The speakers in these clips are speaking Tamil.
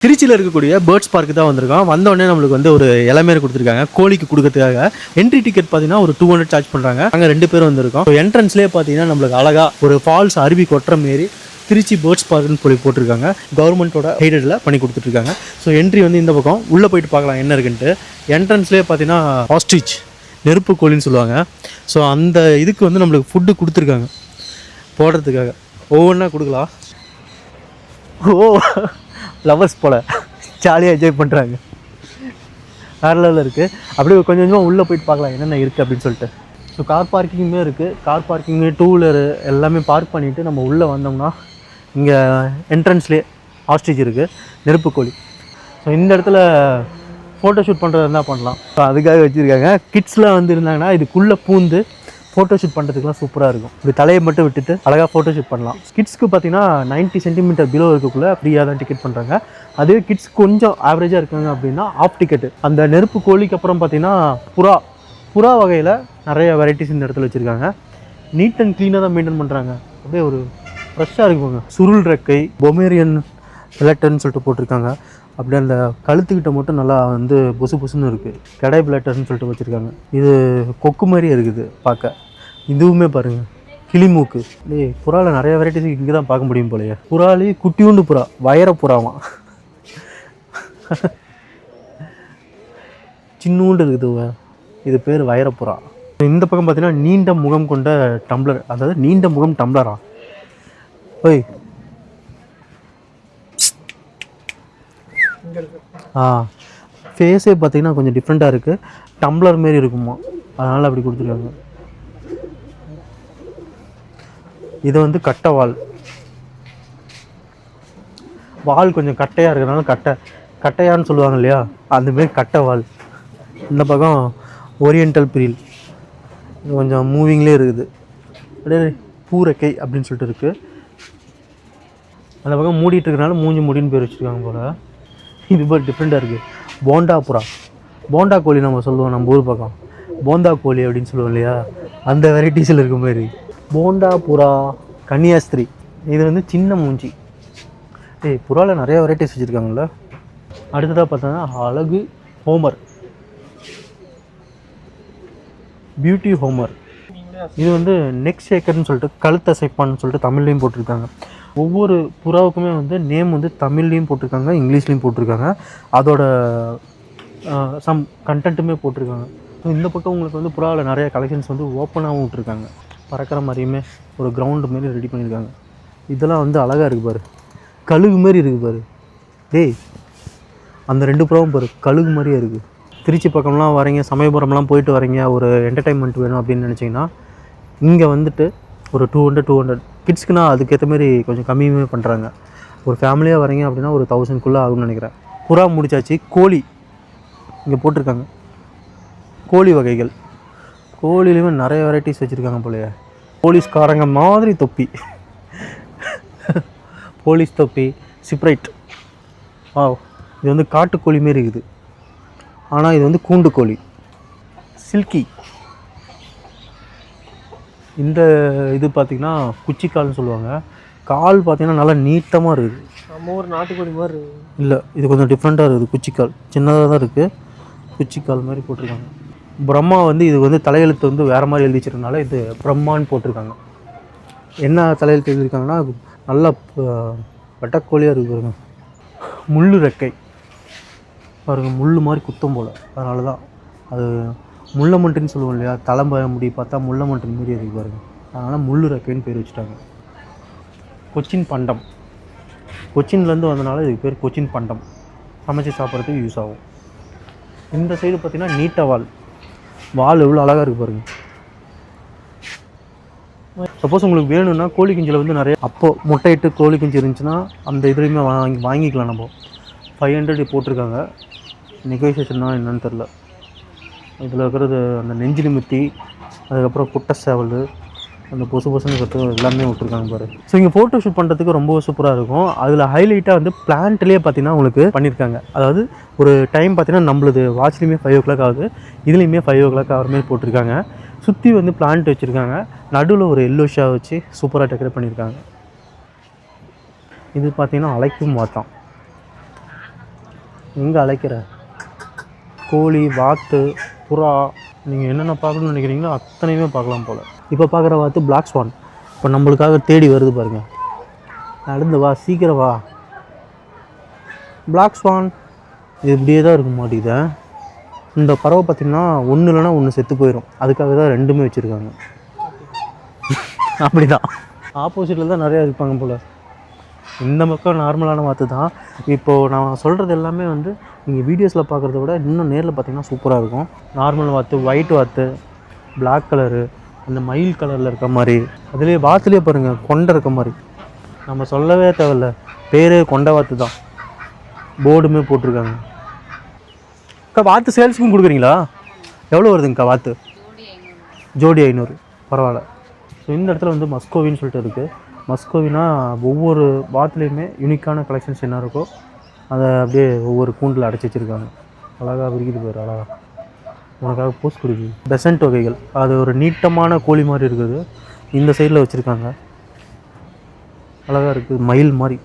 திருச்சியில் இருக்கக்கூடிய பேர்ட்ஸ் பார்க்கு தான் வந்திருக்கோம். வந்தோடனே நம்மளுக்கு வந்து ஒரு இளமேரி கொடுத்துருக்காங்க கோழிக்கு கொடுக்கறதுக்காக. என்ட்ரி டிக்கெட் பார்த்தீங்கன்னா ஒரு 200 சார்ஜ் பண்ணுறாங்க. நாங்கள் 2 பேரும் வந்திருக்கோம். என்ட்ரன்ஸ்லேயே பார்த்தீங்கன்னா நம்மளுக்கு அழகா ஒரு ஃபால்ஸ் அருவி கொட்டுற மாரி திருச்சி பேர்ட்ஸ் பார்க்குன்னு சொல்லி போட்டிருக்காங்க. கவர்மெண்ட்டோட ஹைடடில் பண்ணி கொடுத்துட்ருக்காங்க. ஸோ என்ட்ரி வந்து இந்த பக்கம் உள்ளே போயிட்டு பார்க்கலாம் என்ன இருக்குன்ட்டு. என்ட்ரன்ஸ்லேயே பார்த்தீங்கன்னா ஆஸ்ட்ரிச் நெருப்பு கோழின்னு சொல்லுவாங்க. ஸோ அந்த இதுக்கு வந்து நம்மளுக்கு ஃபுட்டு கொடுத்துருக்காங்க போடுறதுக்காக. ஒவ்வொன்றா கொடுக்கலாம். ஓ லவர்ஸ் போல் ஜாலியாக என்ஜாய் பண்ணுறாங்க. வேறு லெவலில் இருக்குது. அப்படியே கொஞ்சம் கொஞ்சமாக உள்ளே போயிட்டு பார்க்கலாம் என்னென்ன இருக்குது அப்படின்னு சொல்லிட்டு. ஸோ கார் பார்க்கிங்குமே இருக்குது. கார் பார்க்கிங்கு, டூ வீலரு எல்லாமே பார்க் பண்ணிவிட்டு நம்ம உள்ளே வந்தோம்னா இங்கே என்ட்ரன்ஸ்லேயே ஆஸ்ட்ரிச் இருக்குது, நெருப்பு கோழி. ஸோ இந்த இடத்துல ஃபோட்டோ ஷூட் பண்ணுறது இருந்தால் பண்ணலாம். ஸோ அதுக்காக வச்சுருக்காங்க. கிட்ஸ்லாம் வந்து இருந்தாங்கன்னா இதுக்குள்ளே பூந்து ஃபோட்டோ ஷூட் பண்ணுறதுக்குலாம் சூப்பராக இருக்கும். இப்படி தலையை மட்டும் விட்டுட்டு அழகாக ஃபோட்டோ ஷூட் பண்ணலாம். கிட்ஸ்க்கு பார்த்தீங்கன்னா 90 சென்டிமீட்டர் பிலோ இருக்கக்குள்ளே ஃப்ரீயாக தான் டிக்கெட் பண்ணுறாங்க. அதுவே கிட்ஸ் கொஞ்சம் ஆவரேஜாக இருக்காங்க அப்படின்னா ஆஃப் டிக்கெட்டு. அந்த நெருப்பு கோழிக்கு அப்புறம் பார்த்தீங்கன்னா புறா வகையில் நிறைய வெரைட்டிஸ் இந்த இடத்துல வச்சுருக்காங்க. நீட் அண்ட் க்ளீனாக தான் மெயின்டைன் பண்ணுறாங்க. அப்படியே ஒரு ஃப்ரெஷ்ஷாக இருக்குங்க. சுருள் ரெக்கை, பொமேரியன் பிளட்டர்னு சொல்லிட்டு போட்டிருக்காங்க. அப்படியே அந்த கழுத்துக்கிட்ட மட்டும் நல்லா வந்து பொசு பொசுன்னு இருக்குது. கடை பிளட்டர்னு சொல்லிட்டு வச்சுருக்காங்க. இது கொக்கு மாதிரியே இருக்குது பார்க்க. இதுவுமே பாருங்கள் கிளிமூக்கு. புறாவில் நிறைய வெரைட்டிஸ் இங்கே தான் பார்க்க முடியும் போலையே. புறாலி குட்டியூண்டு புறா, வயர புறாவான், சின்னூண்டு இருக்குது. இது பேர் வயரப்புறா. இந்த பக்கம் பார்த்தீங்கன்னா நீண்ட முகம் கொண்ட டம்ளர், அதாவது நீண்ட முகம் டம்ளரா. ஓய் ஃபேஸே பார்த்தீங்கன்னா கொஞ்சம் டிஃப்ரெண்ட்டாக இருக்குது. டம்ளர் மாரி இருக்குமா, அதனால் அப்படி கொடுத்துருக்காங்க. இது வந்து கட்டை வால் கொஞ்சம் கட்டையாக இருக்கிறதுனால கட்டையான்னு சொல்லுவாங்க இல்லையா, அந்தமாரி கட்டை வால். இந்த பக்கம் ஓரியண்டல் பிரில், இது கொஞ்சம் மூவிங்லேயே இருக்குது. அப்படியே பூரக்கை அப்படின்னு சொல்லிட்டு இருக்குது. அந்த பக்கம் மூடிட்டு இருக்கிறனால மூஞ்சி முடின்னு பேர் வச்சுருக்காங்க போல். இது போல் டிஃப்ரெண்ட்டாக இருக்குது. போண்டா கோழி நம்ம சொல்லுவோம் நம்ம ஊர் பக்கம், போந்தா கோழி அப்படின்னு சொல்லுவோம் இல்லையா, அந்த வெரைட்டிஸில் இருக்க மாதிரி. போண்டா புறா, கன்னியாஸ்திரி. இது வந்து சின்ன மூஞ்சி. புறாவில் நிறைய வெரைட்டிஸ் வச்சுருக்காங்கல்ல. அடுத்ததாக பார்த்தோன்னா அழகு ஹோமர், பியூட்டி ஹோமர். இது வந்து நெக் ஷேக்கர்னு சொல்லிட்டு கழுத்தை சைப்பான்னு சொல்லிட்டு தமிழ்லேயும் போட்டிருக்காங்க. ஒவ்வொரு புறாவுக்குமே வந்து நேம் வந்து தமிழ்லேயும் போட்டிருக்காங்க, இங்கிலீஷ்லேயும் போட்டிருக்காங்க. அதோட சம் கண்டென்ட்டுமே போட்டிருக்காங்க. இந்த பக்கம் உங்களுக்கு வந்து புறாவில் நிறைய கலெக்ஷன்ஸ் வந்து ஓப்பனாகவும் விட்டுருக்காங்க. பறக்கிற மாதிரியுமே ஒரு கிரவுண்டு மாரி ரெடி பண்ணியிருக்காங்க. இதெல்லாம் வந்து அழகாக இருக்குது பாரு, கழுகு மாரி இருக்குது பாரு. அந்த 2 புறாவும் பாரு கழுகு மாதிரியே இருக்குது. திருச்சி பக்கம்லாம் வரீங்க, சமயபுரம்லாம் போயிட்டு வரீங்க, ஒரு என்டர்டைன்மெண்ட் வேணும் அப்படின்னு நினச்சிங்கன்னா இங்கே வந்துட்டு ஒரு 200 கிட்ஸ்க்குனா அதுக்கேற்ற மாரி கொஞ்சம் கம்மியுமே பண்ணுறாங்க. ஒரு ஃபேமிலியாக வரீங்க அப்படின்னா ஒரு 1000 ஆகும்னு நினைக்கிறேன். புறா முடிச்சாச்சு. கோழி இங்கே போட்டிருக்காங்க. கோழி வகைகள், கோழிலையுமே நிறைய வெரைட்டிஸ் வச்சுருக்காங்க போலையே. போலீஸ்காரங்க மாதிரி தொப்பி, போலீஸ் தொப்பி, சிப்ரைட். இது வந்து காட்டுக்கோழி மாரி இருக்குது, ஆனால் இது வந்து கூண்டு கோழி. சில்கி. இந்த இது பார்த்திங்கன்னா குச்சிக்கால்னு சொல்லுவாங்க. கால் பார்த்திங்கன்னா நல்லா நீட்டமாக இருக்குது. நம்ம ஒரு நாட்டுக்கோழி மாதிரி இருக்குது. இல்லை, இது கொஞ்சம் டிஃப்ரெண்ட்டாக இருக்குது. குச்சிக்கால் சின்னதாக தான் இருக்குது, குச்சிக்கால் மாதிரி போட்டிருக்காங்க. பிரம்மா வந்து இது வந்து தலையெழுத்து வந்து வேறு மாதிரி எழுதி வச்சிருக்கனால இது பிரம்மான்னு போட்டிருக்காங்க. என்ன தலையெழுத்து எழுதியிருக்காங்கன்னா நல்லா வெட்டக்கோழியாக இருக்குது பாருங்க. முள்ளு ரெக்கை பாருங்கள், முள் மாதிரி குத்தம் போல், அதனால தான் அது முள்ளமண்டுன்னு சொல்லுவோம் இல்லையா, தலைம்பய முடி பார்த்தா முள்ளமண்டன் மாரி இருக்குது பாருங்கள், அதனால் முள்ளு ரெக்கைன்னு பேர் வச்சுட்டாங்க. கொச்சின் பண்டம், கொச்சின்லேருந்து வந்தனால இதுக்கு பேர் கொச்சின் பண்டம். சமைச்சு சாப்பிட்றதுக்கு யூஸ் ஆகும். இந்த சைடு பார்த்திங்கன்னா நீட்ட வால் எவ்வளோ அழகாக இருக்குது பாருங்கள். சப்போஸ் உங்களுக்கு வேணும்னா கோழி குஞ்சில் வந்து நிறைய அப்போது முட்டையிட்டு கோழி குஞ்சு இருந்துச்சுன்னா அந்த இதுலேயுமே வாங்கிக்கலாம். நம்ம 500 போட்டிருக்காங்க. நெகோசியேஷன்னா என்னன்னு தெரில. இதில் இருக்கிறது அந்த நெஞ்சு நிமித்தி, அதுக்கப்புறம் குட்டை சேவல், அந்த பொசுன்னு கட்டு எல்லாமே விட்டுருக்காங்க பாரு. ஸோ இங்கே ஃபோட்டோ ஷூட் பண்ணுறதுக்கு ரொம்ப சூப்பராக இருக்கும். அதில் ஹைலைட்டாக வந்து பிளான்ட்லேயே பார்த்தீங்கன்னா உங்களுக்கு பண்ணியிருக்காங்க. அதாவது ஒரு டைம் பார்த்தீங்கன்னா நம்மளுது வாட்ச்லேயுமே 5 o'clock ஆகுது, இதுலேயுமே 5 o'clock ஆகிற மாதிரி போட்டிருக்காங்க. சுற்றி வந்து பிளான்ட் வச்சுருக்காங்க. நடுவில் ஒரு எல்லோ ஷா வச்சு சூப்பராக டெக்கரேட் பண்ணியிருக்காங்க. இது பார்த்தீங்கன்னா அழைக்கும் வாத்தான். எங்கே அழைக்கிற கோழி, வாத்து, புறா, நீங்கள் என்னென்ன பார்க்கணும்னு நினைக்கிறீங்களோ அத்தனையுமே பார்க்கலாம் போல். இப்போ பார்க்குற வாத்து பிளாக் ஸ்வான். இப்போ நம்மளுக்காக தேடி வருது பாருங்கள். நடந்து வா, சீக்கிரம் வா. பிளாக் ஸ்வான் இது இப்படியே தான் இருக்க மாட்டேங்குது. இந்த பறவை பார்த்திங்கன்னா ஒன்று இல்லைன்னா ஒன்று செத்து போயிடும். அதுக்காக தான் ரெண்டுமே வச்சுருக்காங்க. அப்படி தான் ஆப்போசிட்டில் தான் நிறையா இருப்பாங்க போல். இந்த பக்கம் நார்மலான வாத்து தான். இப்போது நான் சொல்கிறது எல்லாமே வந்து நீங்கள் வீடியோஸில் பார்க்குறத விட இன்னும் நேரில் பார்த்திங்கன்னா சூப்பராக இருக்கும். நார்மல் வாத்து, ஒயிட் வாத்து, பிளாக் கலரு, அந்த மயில் கலரில் இருக்க மாதிரி, அதுலேயே வாத்துலேயே பாருங்கள் கொண்டை இருக்க மாதிரி. நம்ம சொல்லவே தேவையில்ல, பேரே கொண்டை வாத்து தான். போர்டுமே போட்டிருக்காங்க. அக்கா வாத்து சேல்ஸுக்கும் கொடுக்குறீங்களா? எவ்வளோ வருதுங்கக்கா வாத்து? ஜோடி 500. பரவாயில்ல. ஸோ இந்த இடத்துல வந்து மஸ்கோவின்னு சொல்லிட்டு இருக்குது. மஸ்கோவினா ஒவ்வொரு வாத்துலேயுமே யூனிக்கான கலெக்ஷன்ஸ் என்ன இருக்கோ அதை அப்படியே ஒவ்வொரு கூண்டில் அடைச்சி வச்சுருக்காங்க. அழகாக விரிக்குது பேர், அழகாக உனக்காக போஸ்ட் கொடுக்குது. பெசன்ட் வகைகள், அது ஒரு நீட்டமான கோழி மாதிரி இருக்குது. இந்த சைடில் வச்சுருக்காங்க, அழகாக இருக்குது, மயில் மாதிரி.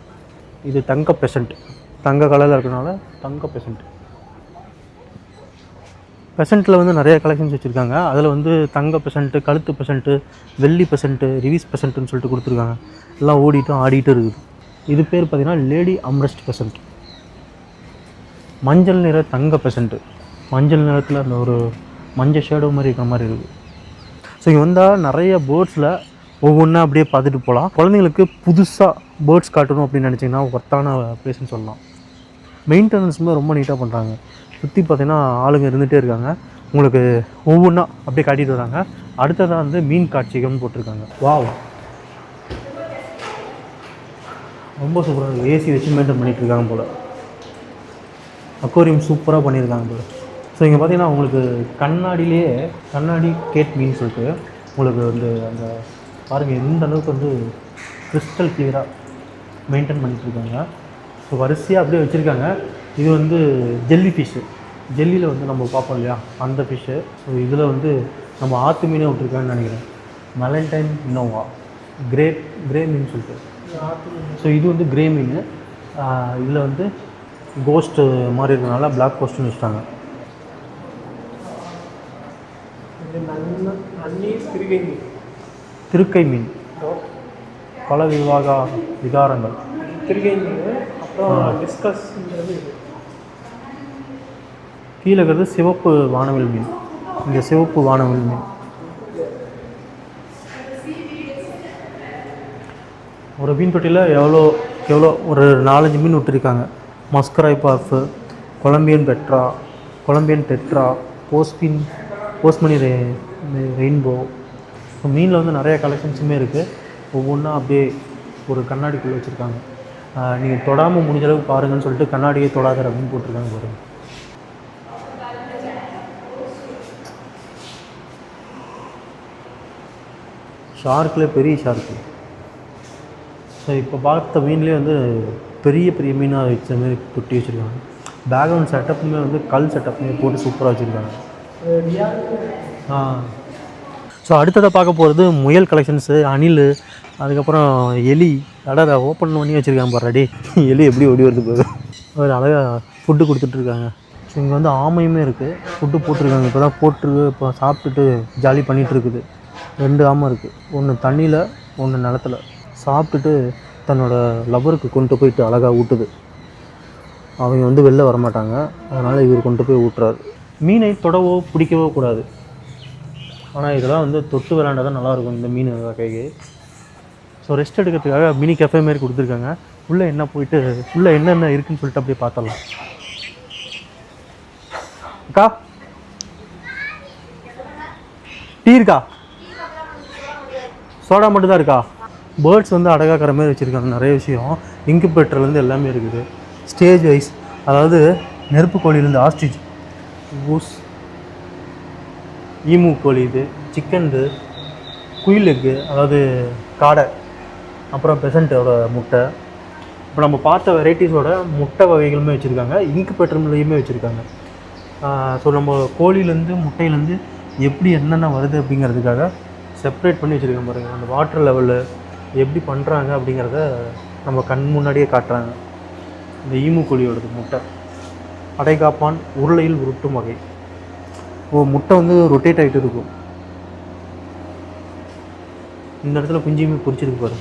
இது தங்க பெசன்ட், தங்க கலரில் இருக்கிறனால தங்க பெசன்ட். பெசண்ட்டில் வந்து நிறைய கலெக்ஷன்ஸ் வச்சுருக்காங்க. அதில் வந்து தங்க பெசண்ட்டு, கழுத்து பெசண்ட்டு, வெள்ளி பெசண்ட்டு, ரிவீஸ் பெசண்ட்டுன்னு சொல்லிட்டு கொடுத்துருக்காங்க. எல்லாம் ஓடிட்டும் ஆடிட்டும் இருக்குது. இது பேர் பார்த்திங்கன்னா லேடி அம்ரெஸ்ட் பெசண்ட். மஞ்சள் நிற தங்க பெசண்ட்டு. மஞ்சள் நிறத்தில் அந்த ஒரு மஞ்சள் ஷேடோ மாதிரி இருக்கிற மாதிரி இருக்குது. ஸோ இங்கே வந்தால் நிறைய பேர்ட்ஸில் ஒவ்வொன்றா அப்படியே பார்த்துட்டு போகலாம். குழந்தைங்களுக்கு புதுசாக பேர்ட்ஸ் காட்டணும் அப்படின்னு நினச்சிங்கன்னா ஒர்த்தான பிளேஸ்ன்னு சொல்லலாம். மெயின்டெனன்ஸுமே ரொம்ப நீட்டாக பண்ணுறாங்க. சுற்றி பார்த்திங்கன்னா ஆளுங்க இருந்துகிட்டே இருக்காங்க. உங்களுக்கு ஒவ்வொன்றா அப்படியே காட்டிட்டு வராங்க. அடுத்ததாக வந்து மீன் காட்சிகள்னு போட்டிருக்காங்க. வாவ், ரொம்ப சூப்பராக இருக்குது. ஏசி வச்சு மெயின்டைன் பண்ணிகிட்ருக்காங்க போல். அக்வாரியம் சூப்பராக பண்ணியிருக்காங்க போல். ஸோ இங்கே பார்த்திங்கன்னா உங்களுக்கு கண்ணாடி கேட் மீன் சொல்லிட்டு உங்களுக்கு வந்து அந்த பாருங்கள் எந்த அளவுக்கு வந்து கிறிஸ்டல் கிளியராக மெயின்டைன் பண்ணிகிட்ருக்காங்க. ஸோ வரிசையாக அப்படியே வச்சுருக்காங்க. இது வந்து ஜெல்லி ஃபிஷ்ஷு. ஜெல்லியில் வந்து நம்ம பார்ப்போம் இல்லையா, அந்த ஃபிஷ்ஷு. ஸோ இதில் வந்து நம்ம ஆற்று மீனே விட்டுருக்கான்னு நினைக்கிறேன். மலண்டைன் இன்னோவா கிரே மீன் சொல்லிட்டு. ஸோ இது வந்து கிரே மீன். இதில் வந்து கோஸ்ட்டு மாதிரி இருக்கிறனால பிளாக் கோஸ்ட்டுன்னு வச்சுட்டாங்க. திருக்கை மீன், பல விகாரங்கள். திருக்கை மீன். அப்புறம் டிஸ்கஸ்ங்கிறது கீழே இருக்கிறது சிவப்பு வானவில் மீன். இங்கே சிவப்பு வானவில் மீன். ஒரு மீன் தொட்டியில் எவ்வளோ ஒரு 4-5 மீன் விட்டுருக்காங்க. மஸ்கராய் பார்ஃபு, கொலம்பியன் டெட்ரா, போஸ்மணி ரெயின்போ. ஸோ மீனில் வந்து நிறைய கலெக்ஷன்ஸுமே இருக்குது. ஒவ்வொன்றா அப்படியே ஒரு கண்ணாடிக்குள்ளே வச்சுருக்காங்க. நீங்கள் தொடாமல் முடிஞ்ச அளவுக்கு பாருங்கன்னு சொல்லிட்டு கண்ணாடியே தொடாதர் அப்படின்னு போட்டிருக்காங்க பாருங்கள். ஷார்க்கில் பெரிய ஷார்க்கு. ஸோ இப்போ பார்த்த மீன்லேயே வந்து பெரிய மீனாக வச்ச மாதிரி தொட்டி வச்சுருக்காங்க. பேக்ரவுண்ட் செட்டப்புமே வந்து கல் செட்டப்புமே போட்டு சூப்பராக வச்சுருக்காங்க. ஸோ அடுத்ததாக பார்க்க போகிறது முயல் கலெக்ஷன்ஸு, அணில், அதுக்கப்புறம் எலி. கடை ஓப்பன் பண்ணி வச்சுருக்காங்க பாரு. எலி எப்படி ஓடி வருது போகுது. ஒரு அழகாக ஃபுட்டு கொடுத்துட்ருக்காங்க. ஸோ இங்கே வந்து ஆமையுமே இருக்குது, ஃபுட்டு போட்டிருக்காங்க. இப்போ தான் இப்போ சாப்பிட்டுட்டு ஜாலி பண்ணிகிட்டு இருக்குது. 2 ஆமை இருக்குது. ஒன்று தண்ணியில், ஒன்று நிலத்தில். சாப்பிட்டுட்டு தன்னோட லவருக்கு கொண்டு போயிட்டு அழகாக ஊட்டுது. அவங்க வந்து வெளில வரமாட்டாங்க, அதனால் இவர் கொண்டு போய் ஊட்டுறாரு. மீனை தொடவோ பிடிக்கவோ கூடாது. ஆனால் இதெல்லாம் வந்து தொட்டு விளாண்டா தான் நல்லாயிருக்கும் இந்த மீன் வகைக்கு. ஸோ ரெஸ்ட் எடுக்கிறதுக்காக மினி கஃபே மாரி கொடுத்துருக்காங்க. உள்ளே என்னென்ன இருக்குதுன்னு சொல்லிட்டு அப்படியே பார்த்துடலாம். அக்கா டீ இருக்கா? சோடா மட்டும் தான் இருக்கா? பேர்ட்ஸ் வந்து அடகாக்கிற மாதிரி வச்சுருக்காங்க. நிறைய விஷயம் இன்குபேட்டர்லேருந்து எல்லாமே இருக்குது. ஸ்டேஜ் வைஸ், அதாவது நெருப்பு கோழிலேருந்து ஆஸ்ட்ரிச், ஊஸ், ஈமு கோழி, இது சிக்கன், குயில் எக்கு, அதாவது காடை, அப்புறம் பெசண்ட்டோட முட்டை. இப்போ நம்ம பார்த்த வெரைட்டிஸோட முட்டை வகைகளுமே வச்சுருக்காங்க. இன்குபேட்டர்லேயுமே வச்சுருக்காங்க. ஸோ நம்ம கோழிலேருந்து முட்டையிலேருந்து எப்படி என்னென்ன வருது அப்படிங்கிறதுக்காக செப்ரேட் பண்ணி வச்சுருக்காங்க பாருங்கள். அந்த வாட்டர் லெவலு எப்படி பண்ணுறாங்க அப்படிங்கிறத நம்ம கண் முன்னாடியே காட்டுறாங்க. இந்த ஈமு கோழியோடது முட்டை அடைகாப்பான் உருளையில் உருட்டும் வகை. முட்டை வந்து ரொட்டேட் ஆகிட்டு இருக்கும். இந்த இடத்துல குஞ்சுமே பொரிச்சிருக்கு பாரு.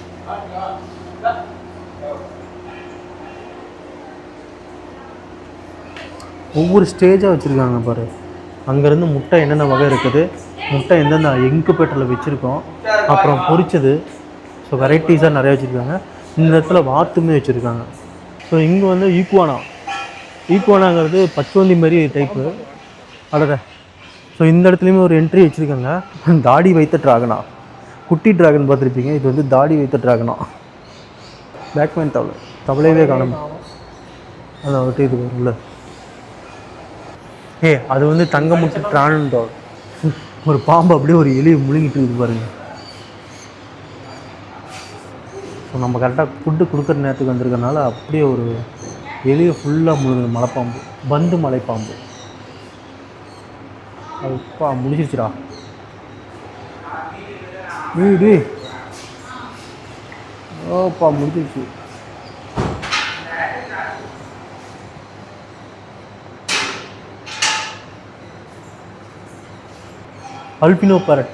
ஒவ்வொரு ஸ்டேஜாக வச்சுருக்காங்க பாரு. அங்கேருந்து முட்டை என்னென்ன வகை இருக்குது, முட்டை எந்தெந்த இன்குபேட்டரில் வச்சுருக்கோம், அப்புறம் பொரிச்சது. ஸோ வெரைட்டிஸாக நிறையா வச்சுருக்காங்க. இந்த இடத்துல வாத்துமே வச்சுருக்காங்க. ஸோ இங்கே வந்து ஈக்குவானாங்கிறது பச்சோந்தி மாதிரி டைப்பு அடட. ஸோ இந்த இடத்துலையுமே ஒரு என்ட்ரி வச்சுருக்காங்க. தாடி வைத்த ட்ராகனா, குட்டி ட்ராகன் பார்த்துருப்பீங்க, இது வந்து தாடி வைத்த ட்ராகனா. பேக்மேன் தவளையவே காணும். அதான் அவர்கிட்ட இது வரும்ல. அது வந்து தங்க முட்டை ட்ரானோ ஒரு பாம்பு அப்படியே ஒரு எலியை முழுங்கிட்டு இருக்குது பாருங்க. ஸோ நம்ம கரெக்டாக ஃபுட்டு கொடுக்குற நேரத்துக்கு வந்திருக்கனால அப்படியே ஒரு எலியை ஃபுல்லாக முழுங்குது. மலைப்பாம்பு, பந்து மலைப்பாம்பு. அதுப்பா முடிச்சிருச்சுடா வீடு. ஓப்பா முடிச்சிருச்சு. Albino farad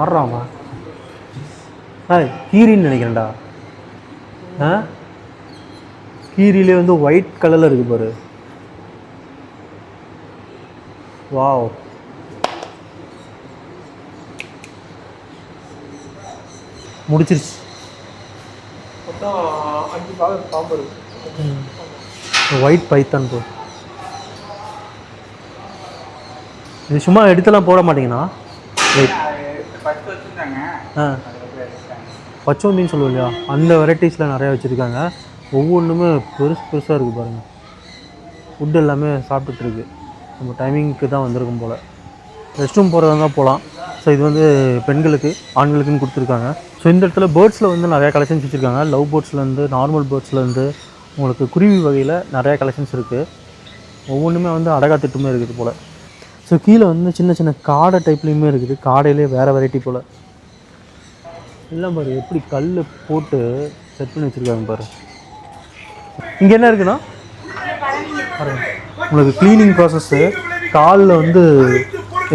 ஆடுறாமா? கீரின்னு நினைக்கிறேன்டா. கீரியிலே வந்து ஒயிட் கலரில் இருக்குது பாரு. வாவ். முடிச்சிருச்சு. ஒயிட் பைத்தான் போ. இது சும்மா எடுத்துலாம் போட மாட்டீங்கன்னா பச்சோந்தின்னு சொல்லுவோம் இல்லையா, அந்த வெரைட்டிஸில் நிறையா வச்சுருக்காங்க. ஒவ்வொன்றுமே பெருசாக இருக்குது பாருங்கள். ஃபுட் எல்லாமே சாப்பிட்டுருக்கு. நம்ம டைமிங்க்கு தான் வந்திருக்கும் போல். ரெஸ்ட் ரூம் போகிறதா தான் போகலாம். ஸோ இது வந்து பெண்களுக்கு ஆண்களுக்குன்னு கொடுத்துருக்காங்க. ஸோ இந்த இடத்துல பேர்ட்ஸில் வந்து நிறையா கலெக்ஷன்ஸ் வச்சுருக்காங்க. லவ் பேர்ட்ஸ்லேருந்து நார்மல் பேர்ட்ஸ்லேருந்து உங்களுக்கு குருவி வகையில் நிறையா கலெக்ஷன்ஸ் இருக்குது. ஒவ்வொன்றுமே வந்து அடகா திட்டுமே இருக்குது போல். ஸோ கீழே வந்து சின்ன சின்ன காடை டைப்லேயுமே இருக்குது. காடையிலே வேறு வெரைட்டி போல். எல்லாம் பாரு எப்படி கல் போட்டு செட் பண்ணி வச்சுருக்காங்க பாரு. இங்கே என்ன இருக்குன்னா உங்களுக்கு க்ளீனிங் ப்ராசஸ்ஸு. காலில் வந்து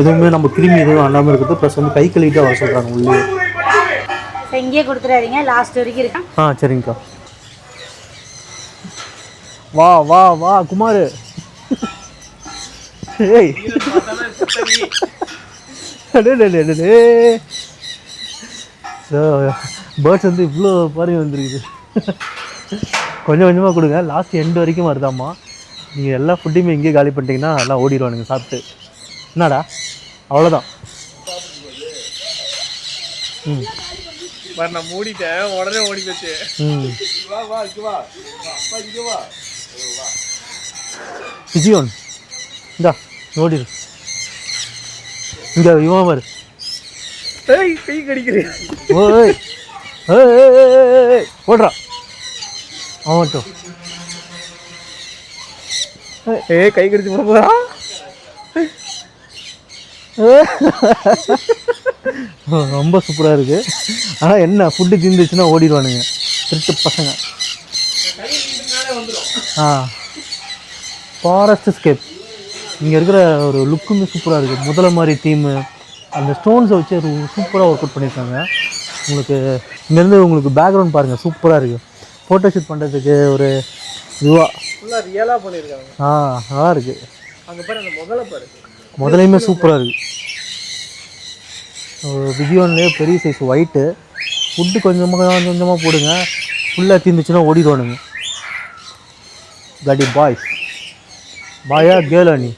எதுவுமே நம்ம கிருமி எதுவும் அல்லாமல் இருக்குது. ப்ளஸ் வந்து கை கழுவிட்டு வர சொல்கிறாங்க உள்ளே. இங்கேயே கொடுத்துறாதீங்க, லாஸ்ட் வரைக்கும் இருக்கு. சரிங்கக்கா. வா வா வா குமார். ஏய் பேர்ட்ஸ் வந்து இவ்வளோ பாருங்க வந்துருக்குது. கொஞ்சம் கொஞ்சமாக கொடுங்க, லாஸ்ட் எண்டு வரைக்கும் வருதாம்மா. நீங்கள் எல்லா ஃபுட்டையுமே இங்கேயே காலி பண்ணிட்டீங்கன்னா எல்லாம் ஓடிடுவானுங்க சாப்பிட்டு. என்னடா அவ்வளோதான். நான் மூடிட்டேன், உடனே ஓடி போச்சு. விஜயோன் இந்தா ஓடிடு. இங்கே இவன் பாரு. கை கடிக்கிறேன். ஓய் ஓடுறா அவன் மட்டும். கை கடிச்சு போட போறா. ரொம்ப சூப்பராக இருக்குது. ஆனால் என்ன ஃபுட்டு தீர்ந்துச்சுன்னா ஓடிடுவானுங்க திருட்டு பசங்க. ஃபாரஸ்ட் ஸ்கேப் இங்கே இருக்கிற ஒரு லுக்குமே சூப்பராக இருக்குது. முதல்ல மாதிரி தீமு, அந்த ஸ்டோன்ஸை வச்சு ஒரு சூப்பராக ஒர்க் அவுட் பண்ணியிருக்காங்க. உங்களுக்கு இங்கேருந்து உங்களுக்கு பேக்ரவுண்ட் பாருங்கள், சூப்பராக இருக்குது. ஃபோட்டோ ஷூட் பண்ணுறதுக்கு ஒரு இதுவாக ரியலாக பண்ணியிருக்காங்க. நல்லா இருக்குது. அங்கே பாரு, அந்த முதல்ல பாரு, முதலையுமே சூப்பராக இருக்குது. விஜயோன்லேயே பெரிய சைஸ் ஒயிட்டு. ஃபுட்டு கொஞ்சமாக போடுங்க, ஃபுல்லாக தீர்ந்துச்சுன்னா ஓடிடுவானுங்க. கடி பாய்ஸ் பாயா கேர்ளா நீ.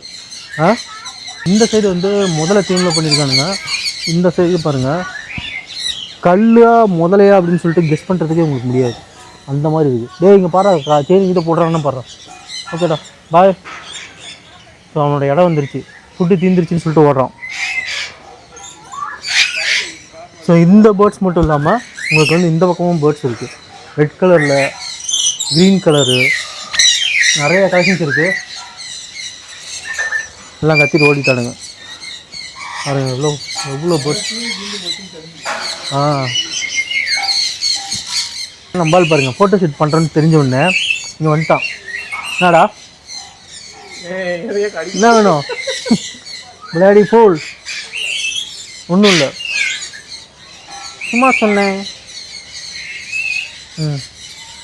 இந்த சைடு வந்து முதல்ல தீமில் பண்ணியிருக்கானுங்க. இந்த சைடு பாருங்கள், கல்லா முதலையா அப்படின்னு சொல்லிட்டு கெஸ் பண்ணுறதுக்கே உங்களுக்கு முடியாது, அந்த மாதிரி இருக்குது. இங்கே பாரு சேரி கிட்ட போடுறாங்கன்னு பாடுறான். ஓகேடா பாய். ஸோ அவனோட இடம் வந்துருச்சு, ஃபுட்டு தீந்துருச்சுன்னு சொல்லிட்டு ஓடுறான். ஸோ இந்த பேர்ட்ஸ் மட்டும் இல்லாமல் உங்களுக்கு வந்து இந்த பக்கமும் பேர்ட்ஸ் இருக்குது. ரெட் கலரில், க்ரீன் கலரு, நிறைய கலெக்ஷன்ஸ் இருக்குது. எல்லாம் கத்திட்டு ஓடிட்டானுங்க. பாருங்க எவ்வளோ பேர்ட்ஸ். நம்மளால் பாருங்கள் ஃபோட்டோ ஷூட் பண்ணுறோன்னு தெரிஞ்ச உடனே இங்கே வந்துட்டான். என்னடா எதையே கடி என்ன வேணும் விளையாடி ஃபோல் ஒன்றும் இல்லை சும்மா சொன்னேன்.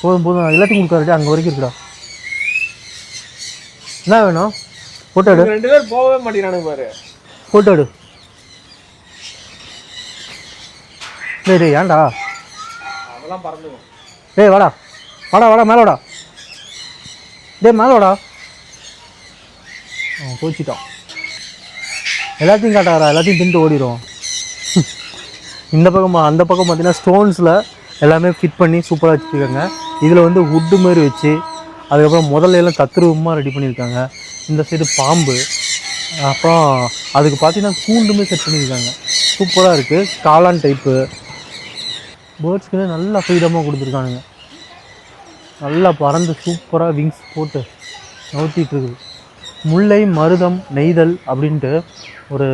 போதும் போதும் எல்லாத்தையும் கொடுக்காரு அங்கே வரைக்கும் இருக்குடா. என்ன வேணும் ஃபோட்டோ எடு. 2 பேர் போகவே மாட்டேங்கிறானுங்க பாரு. ஃபோட்டோ எடு. டேய் ஏன்டா அதெல்லாம் பறந்துடும். டேய் வாடா வாடா வாடா மேலே வாடா. டேய் மேலே வாடா. போச்சுட்டான். எல்லாத்தையும் காட்டாரா எல்லாத்தையும் தின்ட்டு ஓடிடும். இந்த பக்கம் அந்த பக்கம் பார்த்தீங்கன்னா ஸ்டோன்ஸில் எல்லாமே ஃபிட் பண்ணி சூப்பராக வச்சுருக்காங்க. இதில் வந்து வுட்டு மாதிரி வச்சு அதுக்கப்புறம் முதல்ல எல்லாம் தத்ரூபமாக ரெடி பண்ணியிருக்காங்க. இந்த சைடு பாம்பு, அப்புறம் அதுக்கு பார்த்தீங்கன்னா கூண்டுமே செட் பண்ணியிருக்காங்க. சூப்பராக இருக்குது. காளான் டைப்பு பேர்ட்ஸ்க்குன்னு நல்லா ஃப்ரீடமாக கொடுத்துருக்கானுங்க. நல்லா பறந்து சூப்பராக விங்ஸ் போட்டு நவுத்திட்டு இருக்குது. முல்லை மருதம் நெய்தல் அப்படின்ட்டு ஒரு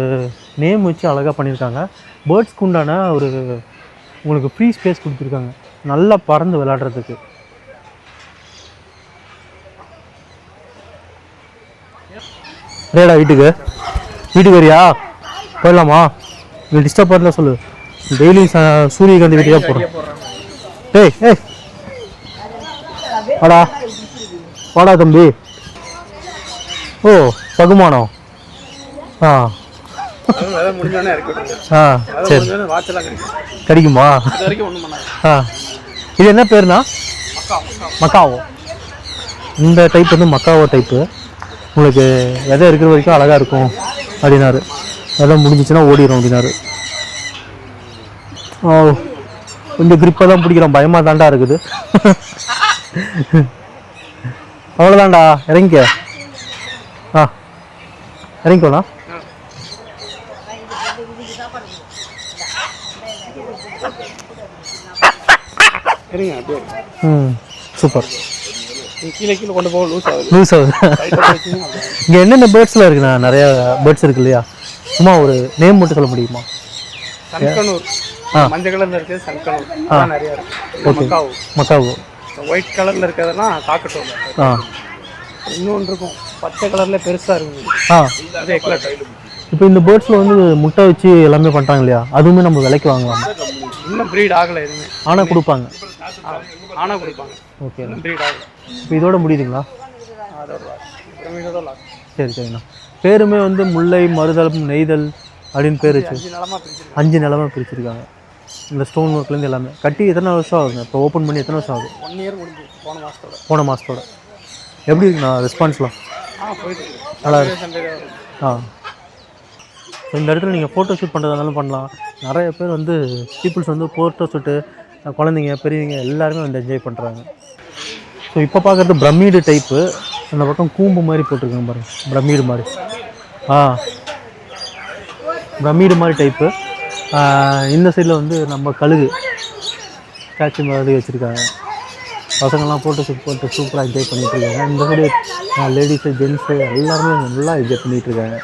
நேம் வச்சு அழகாக பண்ணியிருக்காங்க. பேர்ட்ஸ்க்கு உண்டான ஒரு உங்களுக்கு ஃப்ரீ ஸ்பேஸ் கொடுத்துருக்காங்க நல்லா பறந்து விளையாடுறதுக்கு. ரேடா வீட்டுக்கு வரியா போயிடலாமா? நீ டிஸ்டர்ப் பண்ணல சொல்லு. டெய்லி சூரியகாந்தி வீட்டுக்காக போடுறேன். ஏய் வாடா வாடா தம்பி. ஓ பகுமானம். ஆ முடிஞ்சோடனே இறக்கி விட்டுருங்க. சரி வாட்செல்லாம் கிடைக்கும். கிடைக்குமா? இது வரைக்கும் ஒன்றும் பண்ணாது. இது என்ன பேருண்ணா? மக்காவோ. இந்த டைப் வந்து மக்காவோ டைப்பு. உங்களுக்கு எதை இருக்கிற வரைக்கும் அழகாக இருக்கும் அப்படின்னாரு. எதாவது முடிஞ்சிச்சுன்னா ஓடிடும் அப்படின்னாரு. ஓ கொஞ்சம் கிரிப்பாக தான் பிடிக்கிறோம். பயமாக தாண்டா இருக்குது. அவ்வளோதான்டா இறங்கிக்க. இறங்கிக்கோண்ணா. சூப்பர். கீழே கொண்டு போக லூஸ் ஆகுது. இங்கே என்னென்ன பேர்ட்ஸ்லாம் இருக்குண்ணா? நிறைய பேர்ட்ஸ் இருக்கு இல்லையா? சும்மா ஒரு நேம் மட்டும் சொல்ல முடியுமா? சன்கனூர் மஞ்சள் கலர்ல இருக்குது. சன்கனூர் நிறைய இருக்கு. மக்காவோ. மக்காவோ ஒயிட் கலர்ல இருக்கிறதெல்லாம் காக்கட்டோம். இன்னொன்று இருக்கும் பச்சை கலர்ல பெருசா இருக்கும். இப்போ இந்த பேர்ட்ஸில் வந்து முட்டை வச்சு எல்லாமே பண்ணுறாங்க இல்லையா? அதுவுமே நம்ம விலைக்கு வாங்கலாம். இன்னும் ப்ரீட் ஆகலை எதுவுமே. ஆனால் கொடுப்பாங்க. ஓகே ப்ரீட் ஆகலை. இப்போ இதோட முடியுதுங்களா? இதோட சரி சரிண்ணா. பேருமே வந்து முல்லை மருதல் நெய்தல் அப்படின்னு பேர் வச்சு 5 நிலமாக பிரிச்சிருக்காங்க. இந்த ஸ்டோன் ஒர்க்லேருந்து எல்லாமே கட்டி எத்தனை வருஷம் ஆகுங்க? இப்போ ஓப்பன் பண்ணி எத்தனை வருஷம் ஆகுது? 1 இயர் முடிஞ்சு போன மாதத்தோட. எப்படி இருக்குண்ணா ரெஸ்பான்ஸ்லாம்? நல்லா இருக்கு. இந்த இடத்துல நீங்கள் ஃபோட்டோ ஷூட் பண்ணுறதுனாலும் பண்ணலாம். நிறைய பேர் வந்து பீப்புள்ஸ் வந்து ஃபோட்டோ ஷூட்டு குழந்தைங்க பெரியவங்க எல்லாருமே வந்து என்ஜாய் பண்ணுறாங்க. ஸோ இப்போ பார்க்குறது பிரமிடு டைப்பு. அந்த பக்கம் கூம்பு மாதிரி போட்டிருக்காங்க பாருங்கள். பிரமிடு மாதிரி பிரமிடு மாதிரி டைப்பு. இந்த சைடில் வந்து நம்ம கழுகு ஸ்டாச்சு மாதிரி வச்சுருக்காங்க. பசங்கள்லாம் ஃபோட்டோ ஷூட் போட்டு சூப்பராக என்ஜாய் பண்ணிகிட்ருக்காங்க. இந்த சைடு லேடிஸு ஜென்ஸு எல்லாருமே நல்லா என்ஜாய் பண்ணிகிட்ருக்காங்க.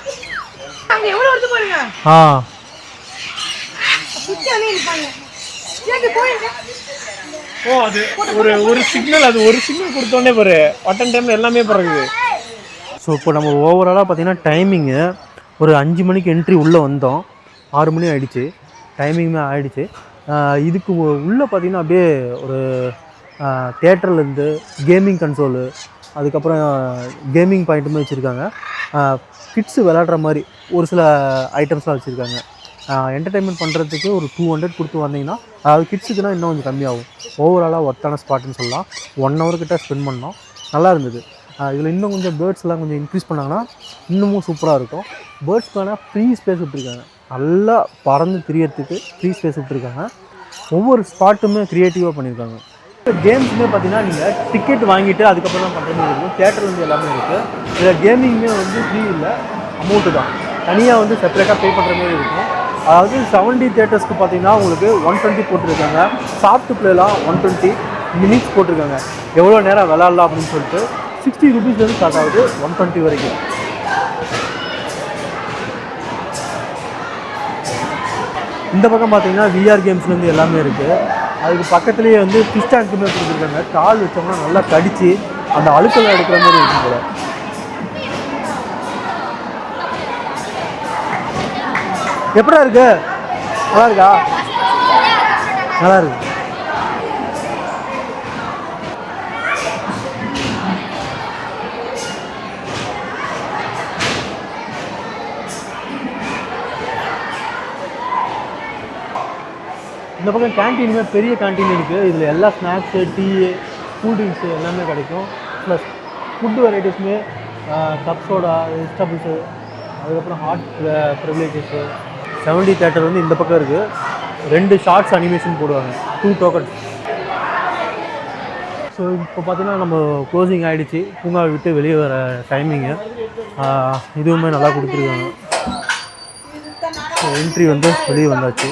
அது ஒரு சிக்னல் கொடுத்தோடனே பாரு பட்டன் டைம்ல எல்லாமே பிறகுது. ஸோ இப்போ நம்ம ஓவராலாக பார்த்தீங்கன்னா டைமிங்கு ஒரு 5 மணிக்கு என்ட்ரி உள்ளே வந்தோம். 6 மணி ஆகிடுச்சு. டைமிங்குமே ஆகிடுச்சு. இதுக்கு உள்ளே பார்த்தீங்கன்னா அப்படியே ஒரு தியேட்டர்லேருந்து கேமிங் கன்சோலு, அதுக்கப்புறம் கேமிங் பாயிண்ட்டுமே வச்சுருக்காங்க. கிட்ஸு விளையாடுற மாதிரி ஒரு சில ஐட்டம்ஸ்லாம் வச்சுருக்காங்க. என்டர்டெயின்மெண்ட் பண்ணுறதுக்கு ஒரு 200 கொடுத்து வந்தீங்கன்னா, அதாவது கிட்ஸுக்குனா இன்னும் கொஞ்சம் கம்மியாகும். ஓவராலாக ஒர்த்தான ஸ்பாட்டுன்னு சொல்லலாம். 1 hour கிட்ட ஸ்பெண்ட் பண்ணோம். நல்லா இருந்தது. இதில் இன்னும் கொஞ்சம் பேர்ட்ஸ்லாம் கொஞ்சம் இன்க்ரீஸ் பண்ணாங்கன்னா இன்னமும் சூப்பராக இருக்கும். பேர்ட்ஸ்க்கான ஃப்ரீ ஸ்பேஸ் விட்டுருக்காங்க. நல்லா பறந்து திரியறதுக்கு ஃப்ரீ ஸ்பேஸ் விட்டுருக்காங்க. ஒவ்வொரு ஸ்பாட்டுமே க்ரியேட்டிவாக பண்ணியிருக்காங்க. கேம்ஸுமே பார்த்தீங்கன்னா நீங்கள் டிக்கெட் வாங்கிட்டு அதுக்கப்புறம் தான் பண்ணுற மாதிரி இருக்கும். தியேட்டர்லேருந்து எல்லாமே இருக்குது. இதில் கேமிங்குமே வந்து ஃப்ரீ இல்லை, அமௌண்ட்டு தான். தனியாக வந்து செப்பரேட்டாக பே பண்ணுற மாதிரி இருக்கும். அதாவது 70 தியேட்டர்ஸ்க்கு பார்த்தீங்கன்னா உங்களுக்கு 120 போட்டிருக்காங்க. சாஃப்ட் பிளேலாம் 120 மினிட்ஸ் போட்டிருக்காங்க. எவ்வளோ நேரம் விளாட்லாம் அப்படின்னு சொல்லிட்டு 60 rupeesலேருந்து ஸ்டார்ட் ஆகுது 120 வரைக்கும். இந்த பக்கம் பார்த்தீங்கன்னா விஆர் கேம்ஸ்லேருந்து எல்லாமே இருக்குது. அதுக்கு பக்கத்துலேயே வந்து ஃபிஷ் டேங்க்குமே கொடுத்துருக்காங்க. கால் வச்சோம்னா நல்லா கடிச்சு அந்த அழுக்கெல்லாம் எடுக்கிற மாதிரி இருக்கும் போல. எப்படா இருக்கு? நல்லா இருக்கா? நல்லா இருக்கு. இந்த பக்கம் கேன்டீனுமே பெரிய கேன்டீன் இருக்குது. இதில் எல்லா ஸ்நாக்ஸு, டீ, கூல் ட்ரிங்க்ஸு எல்லாமே கிடைக்கும். ப்ளஸ் ஃபுட்டு வெரைட்டிஸுமே கப் சோடா, வெஜிடபிள்ஸு, அதுக்கப்புறம் ஹாட் ப்ரிவிலேஜஸ்ஸு. 70 தேட்டர் வந்து இந்த பக்கம் இருக்குது. 2 ஷார்ட்ஸ் அனிமேஷன் போடுவாங்க, 2 டோக்கன். ஸோ இப்போ பார்த்தீங்கன்னா நம்ம க்ளோசிங் ஆகிடுச்சு. பூங்காவை விட்டு வெளியே வர டைமிங்கு இதுவுமே நல்லா கொடுத்துருக்காங்க. ஸோ என்ட்ரி வந்து வெளியே வந்தாச்சு.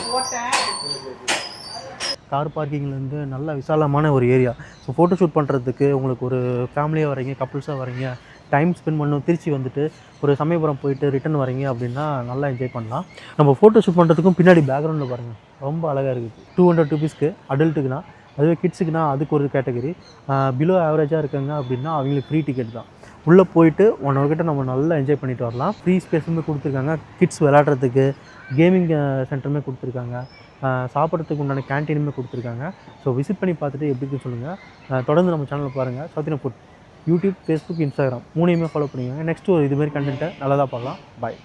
கார் பார்க்கிங்லேருந்து நல்ல விசாலமான ஒரு ஏரியா. ஸோ ஃபோட்டோ ஷூட் பண்ணுறதுக்கு உங்களுக்கு ஒரு ஃபேமிலியாக வரீங்க, கப்புள்ஸாக வரீங்க, டைம் ஸ்பெண்ட் பண்ணணும், திருச்சி வந்துட்டு ஒரு சமயபுரம் போயிட்டு ரிட்டன் வரீங்க அப்படின்னா நல்லா என்ஜாய் பண்ணலாம். நம்ம ஃபோட்டோ ஷூட் பண்ணுறதுக்கும் பின்னாடி பேக்ரவுண்டில் பாருங்கள், ரொம்ப அழகாக இருக்குது. 200 ருபீஸ்க்கு அடல்ட்டுக்குனா, அதுவே கிட்ஸுக்குனா அதுக்கு ஒரு கேட்டகரி. பிலோ ஆவரேஜாக இருக்காங்க அப்படின்னா அவங்களுக்கு ஃப்ரீ டிக்கெட் தான். உள்ளே போயிட்டு 1 hour கிட்ட நம்ம நல்லா என்ஜாய் பண்ணிட்டு வரலாம். ஃப்ரீ ஸ்பேஸுமே கொடுத்துருக்காங்க, கிட்ஸ் விளையாடுறதுக்கு கேமிங் சென்டருமே கொடுத்துருக்காங்க, சாப்பிட்றதுக்கு உண்டான கேன்டீனுமே கொடுத்துருக்காங்க. ஸோ விசிட் பண்ணி பார்த்துட்டு எப்படி இருக்குன்னு சொல்லுங்கள். தொடர்ந்து நம்ம சேனலில் பாருங்கள். South Indian food YouTube, Facebook, Instagram 3யுமே ஃபாலோ பண்ணிக்கோங்க. நெக்ஸ்ட்டு ஒரு இதுமாரி கண்டென்ட்டை நல்லதாக பார்க்கலாம். பாய்.